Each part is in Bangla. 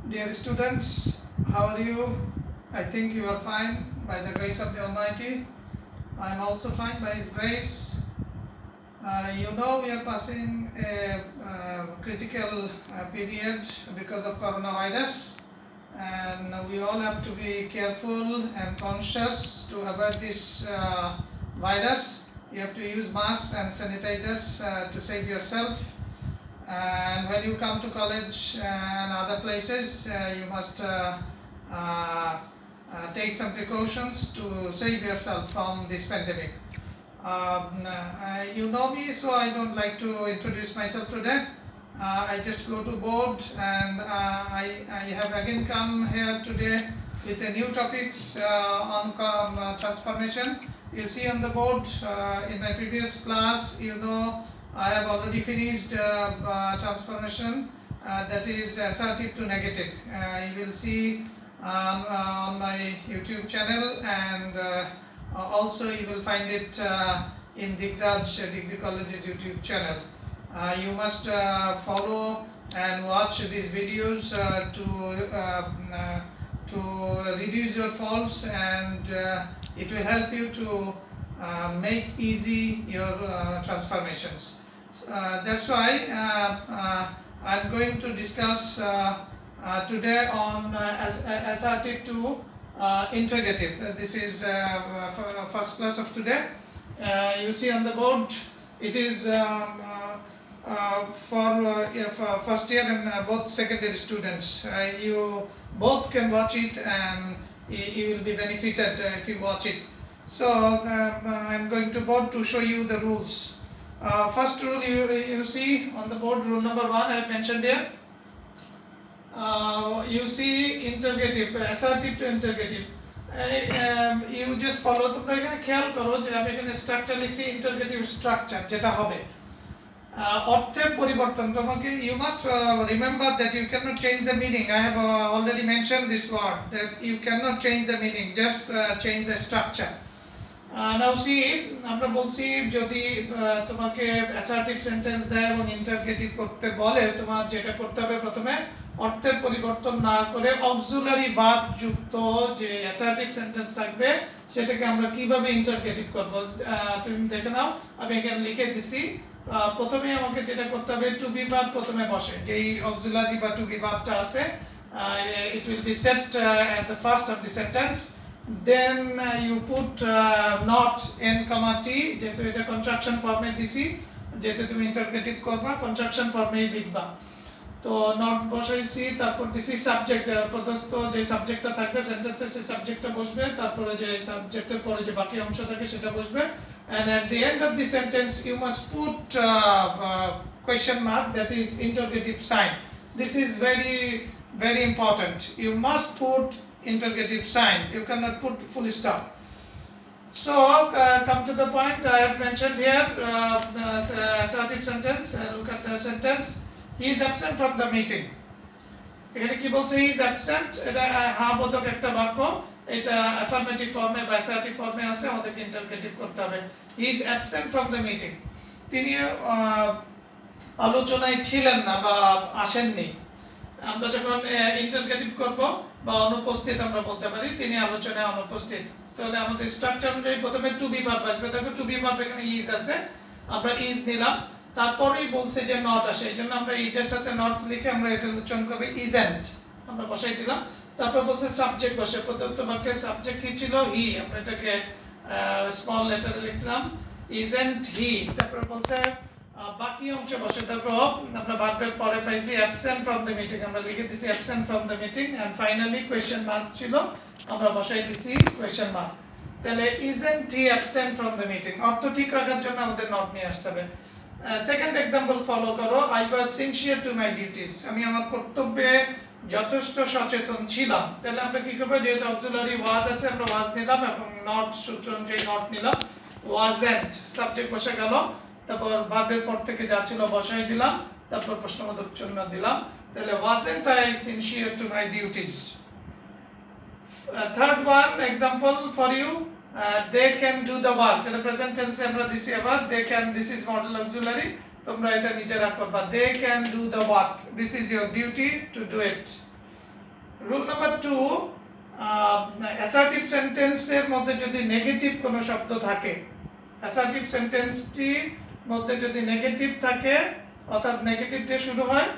Dear students, how are you? I think you are fine by the grace of the Almighty. I am also fine by His grace. We are passing a critical period because of coronavirus, and we all have to be careful and conscious to avoid this virus. You have to use masks and sanitizers to save yourself, and when you come to college and other places, you must take some precautions to save yourself from this pandemic. You know me, so I don't like to introduce myself today. I just go to board, and I have again come here today with a new topics on transformation. You see on the board in my previous class, I have already finished transformation, that is assertive to negative. You will see on my YouTube channel, and also you will find it in Digraj Degree College's YouTube channel. You must follow and watch these videos to reduce your faults, and it will help you to make easy your transformations. That's why I'm going to discuss today on assertive to interrogative. This is first class of today. You see on the board, it is for first year and both secondary students. You both can watch it, and you will be benefited if you watch it. So I'm going to board to show you the rules. First rule, you see on the board, rule number 1 I have mentioned here. You see interrogative, assertive to interrogative. You just follow. তোমরা এখানে খেয়াল করো যে আমি এখানে স্ট্রাকচার লিখছি, ইন্টারোগেটিভ স্ট্রাকচার যেটা হবে অর্থের পরিবর্তন। তোমাকে you must remember that you cannot change the meaning. I have already mentioned this word, that you cannot change the meaning, just change the structure. Now see, আমরা বলছি যদি তোমাকে assertive sentence দেয় এবং interrogative করতে বলে, তোমার যেটা করতে হবে প্রথমে অর্থের পরিবর্তন না করে অক্সিলারি ভার্ব যুক্ত যে assertive sentence থাকবে সেটাকে আমরা কিভাবে interrogative করব তুমি দেখে নাও। আমি এখানে লিখে দিছি, প্রথমে আমাকে যেটা করতে হবে টু বি ভার্ব প্রথমে বসে, যেই অক্সিলারি বা টু বি ভার্বটা আছে it will be set at the first of the sentence. Then you put not n comma t, যেহেতু এটা কনস্ট্রাকশন ফর্মে দিছি, যেটা তুমি ইন্টারপ্রেটিভ করবা কনস্ট্রাকশন ফর্মেই লিখবা। তো নট বসাইছি, তারপর দিছি সাবজেক্ট, প্রদত্ত যে সাবজেক্টটা থাকবে সেন্টেন্সে সেই সাবজেক্টটা বসবে, তারপরে যে সাবজেক্টের পরে যে বাকি অংশ থাকে সেটা বসবে, and at the end of the sentence you must put question mark, that is interrogative sign. This is very important. You must put interrogative sign. You cannot put full stop. So come to the point. I have mentioned here the assertive sentence. Look at the sentence. He is absent from the meeting. এখানে কি বলছে? he is absent, এটা হ্যাঁ বোধক একটা বাক্য, এটা অ্যাফার্মেটিভ ফর্মে বা অ্যাসার্টিভ ফর্মে আছে, আমাদেরকে ইন্টারোগেটিভ করতে হবে। he is absent from the meeting, তিনি আলোচনায় ছিলেন না বা আসেননি। আমরা যখন ইন্টারোগেটিভ করব বা অনুপস্থিত আমরা বলতে পারি তিনি আলোচনায় অনুপস্থিত। তাহলে আমাদের স্ট্রাকচার অনুযায়ী প্রথমে টু বি ভার্ব আসবে, দেখো টু বি ভার্ব এখানে ইজ আছে, আমরা ইজ নিলাম, তারপরেই বলছে যে নট আসে, এইজন্য আমরা ইজের সাথে নট লিখে আমরা এটা উচ্চারণ করব ইজেন্ট, আমরা বসাই দিলাম। তারপর বলছে সাবজেক্ট বসে, প্রদত্ত বাক্যের সাবজেক্ট কি ছিল? হি, আমরা এটাকে স্মল লেটারে লিখলাম ইজেন্ট হি। তারপর বলছে বাকি অংশ বসে, দেখো আমরা ভার্বের পরে পাইছি অ্যাবসেন্ট ফ্রম দ্য মিটিং, আমরা লিখে দিছি absent from the meeting, and finally question mark ছিল, আমরা বসাই দিছি কোয়েশ্চেন মার্ক। তাহলে isn't he absent from the meeting, অর্থ ঠিক রাখার জন্য আমাদের নট নিয়ে আসতে হবে। সেকেন্ড এক্সাম্পল ফলো করো, I was sincere to my duties, আমি আমার কর্তব্যে যথেষ্ট সচেতন ছিলাম। তাহলে আমরা কি করব, যেহেতু অক্সিলারি ওয়াজ আছে আমরা ওয়াজ নিলাম, এবং নট সূত্র অনুযায়ী নট নিলাম, ওয়াজেন্ট সাবজেক্ট বসে গেল, তারপর ভার্বের পর থেকে যা ছিল বসাই দিলাম, তারপর প্রশ্নবোধক চিহ্ন দিলাম। তাহলে wasn't I sincere to my duties. Third one example for you, they can do the work, এটা প্রেজেন্ট টেন্সে আমরা দিছি আবার they can, this is model auxiliary, তোমরা এটা নিজেরা করবা, they can do the work, this is your duty to do it. Rule number 2, assertive সেন্টেন্সের মধ্যে যদি নেগেটিভ কোনো শব্দ থাকে, অ্যাসার্টিভ সেন্টেন্সটির মধ্যে যদি নেগেটিভ থাকে অর্থাৎ নেগেটিভ দিয়ে শুরু হয়,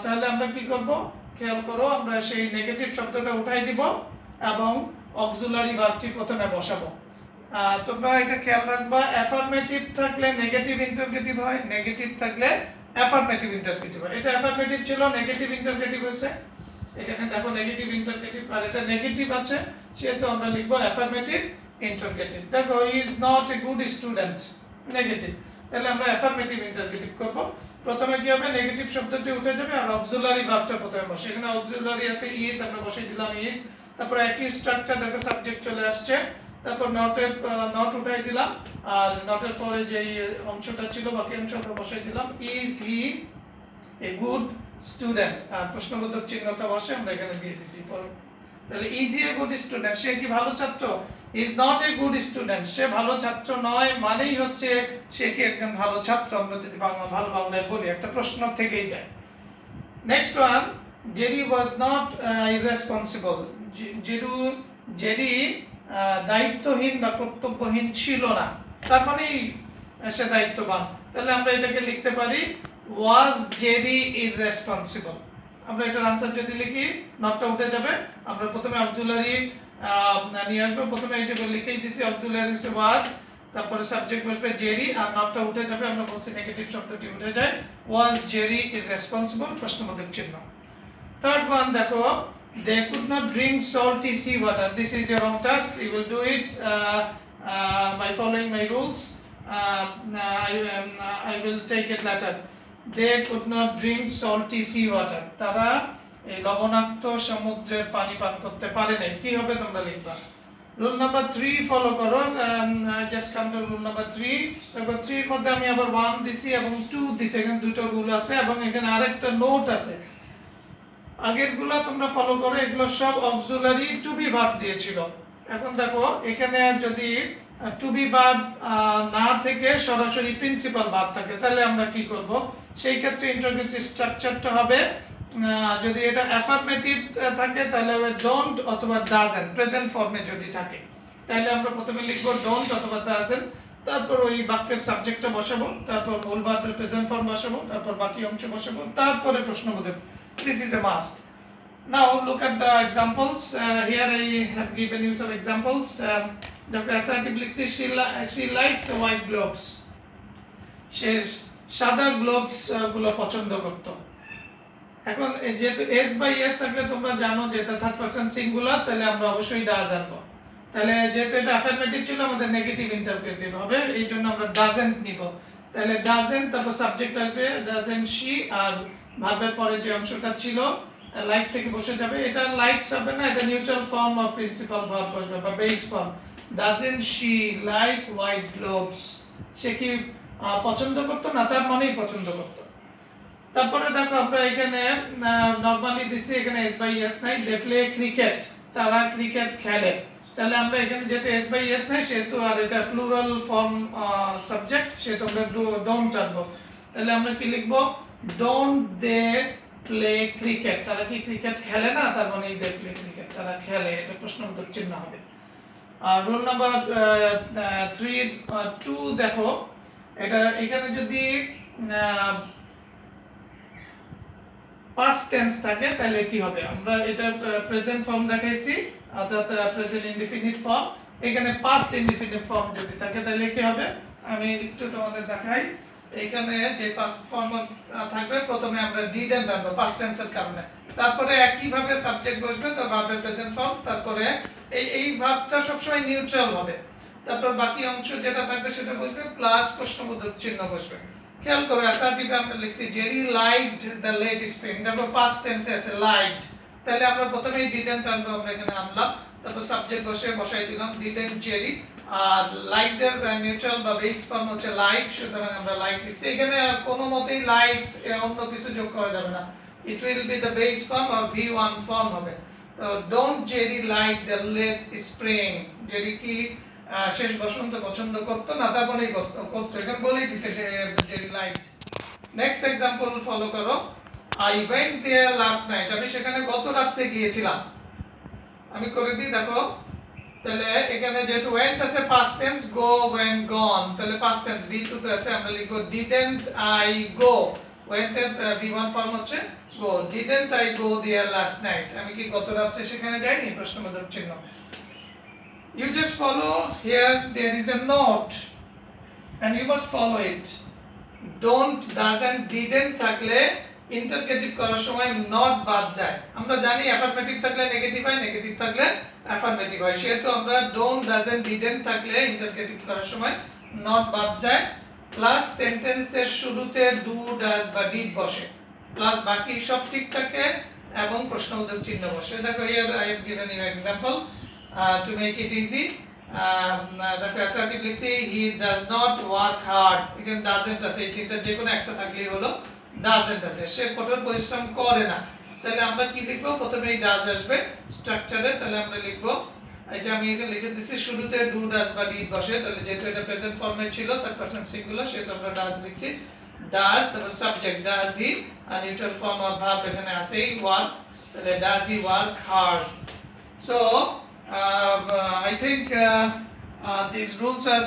তাহলে আমরা কি করব, খেয়াল করো, আমরা সেই নেগেটিভ শব্দটা উঠাই দিব এবং অক্সিলারি ভার্বটি প্রথমে বসাবো। তোমরা এটা খেয়াল রাখবা, অ্যাফার্মেটিভ থাকলে নেগেটিভ ইন্টারগেটিভ হয়, নেগেটিভ থাকলে অ্যাফার্মেটিভ ইন্টারগেটিভ হয়। এটা অ্যাফার্মেটিভ ছিল, নেগেটিভ ইন্টারগেটিভ হয়েছে, এখানে দেখো নেগেটিভ ইন্টারগেটিভ, আর এটা নেগেটিভ আছে সেহেতু আমরা লিখব অ্যাফার্মেটিভ ইন্টারগেটিভ। দেখো he is not a good student, negative, তাহলে আমরা অ্যাফার্মেটিভ ইন্টারগেটিভ করব। প্রথমে কি হবে, নেগেটিভ শব্দটি উঠে যাবে আর অক্সিলারি ভার্বটা প্রথমে বসে, এখানে অক্সিলারি আছে ইজ, আমরা বসিয়ে দিলাম ইজ, তারপর একই স্ট্রাকচার, দেখো সাবজেক্ট চলে আসছে, তারপর নট উঠাই দিলাম, আর নটের পরে যেই অংশটা ছিল বাকি অংশটা বসাই দিলাম, is he a good student, আর প্রশ্নবোধক চিহ্নটা বসে আমরা এখানে দিয়ে দিছি। তাহলে is he a good student, সে কি ভালো ছাত্র, is not a good student, সে ভালো ছাত্র নয়, মানেই হচ্ছে সে কি একজন ভালো ছাত্র, আমরা যদি ভালো বাংলায় বলি, একটা প্রশ্ন থেকেই যায়। Next one, Jerry was not irresponsible, Jerry দায়িত্বহীন বা কর্তব্যহীন ছিল না, তার মানে সে দায়িত্ববান, তাহলে আমরা এটাকে লিখতে পারি ওয়াজ জেরি ইররেসপন্সিবল। আমরা এটার আনসার যদি লিখি, নটটা উঠে যাবে, আমরা প্রথমে অক্সিলারি নিয়ে আসবো, প্রথমে এই যে লিখেই দিছি অক্সিলারি সে ওয়াজ, তারপরে সাবজেক্ট বসবে জেরি, আর নটটা উঠে যাবে, আমরা বলছি নেগেটিভ শব্দটি উঠে যায়, ওয়াজ জেরি ইররেসপন্সিবল, প্রশ্নবোধক চিহ্ন। থার্ড ওয়ান দেখো, they could not drink salty sea water. This is your wrong task, you will do it by following my rules. I will take it later. They could not drink salty sea water. তারা এই লবণাক্ত সমুদ্রের পানি পান করতে পারে নাই, কি হবে তোমরা লিখবা। রুল নাম্বার 3 ফলো করো, just come to rule number 3। দেখো 3 এর মধ্যে আমি আবার 1 দিছি এবং 2 দিছি, এখানে দুটো রুল আছে এবং এখানে আরেকটা নোট আছে। আগেরগুলো তোমরা ফলো করো, এগুলো সব অক্সিলারি টু বি ভার্ব দিয়েছিল। এখন দেখো এখানে যদি টু বি ভার্ব না থেকে সরাসরি প্রিন্সিপাল ভার্ব থাকে, তাহলে আমরা কি করব, সেই ক্ষেত্রে ইন্টারগেটিভ স্ট্রাকচারটা হবে, যদি এটা অ্যাফার্মেটিভ থাকে তাহলে হবে ডোন্ট অথবা ডাজন্ট, প্রেজেন্ট ফর্মে যদি থাকে তাহলে আমরা প্রথমে লিখব ডোন্ট অথবা ডাজন্ট, তারপর ওই বাক্যের সাবজেক্টটা বসাবো, তারপর মূল ভার্বের প্রেজেন্ট ফর্ম বসাবো, তারপর বাকি অংশ বসাবো, তারপরে প্রশ্নবোধক। This is a must. Now look at the examples. Here I have given you some examples. The assertive লিখছি, she likes white globes. সে সাদা গ্লোবস গুলো পছন্দ করত। এখন যেহেতু এস বাই এস থাকলে তোমরা জানো যে এটা থার্ড পারসন সিঙ্গুলার, তাহলে আমরা অবশ্যই ডাজ আনবো। তাহলে যেহেতু এটা অ্যাফার্মেটিভ ছিল, আমাদের নেগেটিভ ইন্টারপ্রেটিভ হবে, এই জন্য আমরা ডাজন্ট নিব। তাহলে ডাজন্ট, তারপর সাবজেক্ট আসবে ডাজন্ট শি, আর ভার্বের পরে যে অংশটা ছিল লাইক থেকে বসে যাবে, এটা লাইকস হবে না, এটা neutral form of principal verb বসবে বা base form. Doesn't she like white globes, সে কি পছন্দ করতো না, তার মনেই পছন্দ করতো। তারপরে দেখো আমরা এখানে নরমালি দিছি, এখানে এস বাই এস নাই, দে প্লে ক্রিকেট, তারা ক্রিকেট খেলে, তাহলে আমরা এখানে যেহেতু এস বাই এস নাই সেহেতু, আর এটা প্লুরাল ফর্ম সাবজেক্ট, সেহেতু আমরা ডোন্ট আনবো, তাহলে আমরা কি লিখবো, ডোন্ট দে প্লে ক্রিকেট, তারা কি ক্রিকেট খেলে না, তার মানে দে প্লে ক্রিকেট, তারা খেলে, এটা প্রশ্নবোধক চিহ্ন হবে। আর রুল নাম্বার 2 দেখো, এটা এখানে যদি পাস্ট টেন্স থাকে তাহলে কি হবে, আমরা এটা প্রেজেন্ট ফর্ম দেখাইছি অর্থাৎ প্রেজেন্ট ইনডিফিনিট ফর্ম, এখানে পাস্ট ইনডিফিনিট ফর্ম যদি থাকে তাহলে কি হবে, আমি একটু তোমাদের দেখাই। এখানে যে পাস্ট ফর্ম থাকবে, প্রথমে আমরা ডিডন্ট আনবো পাস্ট টেন্সের কারণে, তারপরে একই ভাবে সাবজেক্ট বসবে, তো ভার্বের প্রেজেন্ট ফর্ম, তারপরে এই ভার্বটা সবসময় নিউট্রাল হবে, তারপর বাকি অংশ যেটা থাকবে সেটা বসবে প্লাস প্রশ্নবোধক চিহ্ন বসবে। খেয়াল করো অ্যাসার্টিভ আমরা লিখছি Jerry liked the late spring, দেখো পাস্ট টেন্সে আছে লাইকড, তাহলে আমরা প্রথমেই ডিডন্ট আনবো, আমরা এখানে আনলাম, তারপর সাবজেক্ট বসাই দিলাম ডিডন্ট জেরি, আর লাইকড এর নিউট্রাল বা বেস ফর্ম হচ্ছে লাইক, সুতরাং আমরা লাইক লিখছি। এখানে কোনো মতেই লাইকস অন্য কিছু যোগ করা যাবে না, it will be the base form or ভি1 ফর্ম হবে। তো don't Jerry like the late spring, Jerry কি শেষ বসন্ত পছন্দ করতো না, তার মনেই করতো, এখানে বলেই দিছে সে Jerry liked. Next example follow করো, I went there last night, আমি সেখানে গত রাতে গিয়েছিলাম। আমি করে দিই, দেখো তাহলে এখানে যেহেতু went আছে past tense, go went gone, তাহলে past tense V2 তে আছে, আমরা লিখব didn't I go, went এর V1 ফর্ম হচ্ছে go, didn't I go there last night, আমি কি গত রাতে সেখানে যাইনি, প্রশ্নবোধক চিহ্ন। You just follow here, there is a note and you must follow it. Don't, doesn't, didn't থাকলে ইন্টারগেটিভ করার সময় নট বাদ যায়। আমরা জানি অ্যাফার্মেটিভ থাকলে নেগেটিভ হয়, নেগেটিভ থাকলে অ্যাফার্মেটিভ হয়, সেহেতু আমরা ডোন্ট, ডাজন্ট, ডিডন্ট থাকলে ইন্টারগেটিভ করার সময় নট বাদ যায়, প্লাস সেন্টেন্সের শুরুতে ডু, ডাজ বা ডিড বসে, প্লাস বাকি সব ঠিক থাকে এবং প্রশ্নবোধক চিহ্ন বসে। দেখো here I have given you example to make it easy. দেখো অ্যাসার্টিভ লিখছি he does not work hard, এখানে ডাজন্ট আছে, এই তিনটা যে কোনো একটা থাকলেই হলো, ডাজন্ট আছে, সে কঠোর পরিশ্রম করে না, তাহলে আমরা কি লিখবো, প্রথমে এই ডাজ আসবে স্ট্রাকচারে, তাহলে আমরা লিখবো, এই যে আমি এখানে লিখে দিচ্ছি শুরুতে ডু, ডাজ বা ডিড বসে, তাহলে যেহেতু এটা প্রেজেন্ট ফর্মে ছিল তার পারসন সিঙ্গুলার, সেহেতু আমরা ডাজ লিখছি, ডাজ, তারপর সাবজেক্ট ডাজ হি, আর নিউট্রাল ফর্ম অফ ভার্ব এখানে আছে ওয়ার্ক, তাহলে does he work hard. So I think these rules are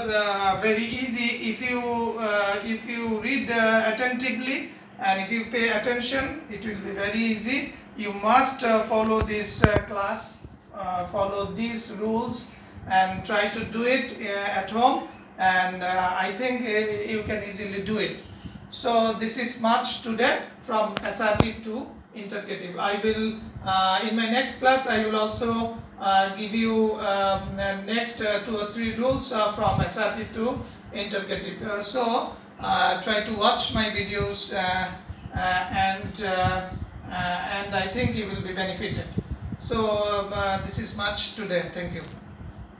very easy if you read attentively and if you pay attention, it will be very easy. You must follow this class, follow these rules and try to do it at home, and I think you can easily do it. So this is much today from assertive to interrogative. I will in my next class I will also give you next 2 or 3 rules from assertive to interrogative. So try to watch my videos and I think you will be benefited. So this is much today. Thank you.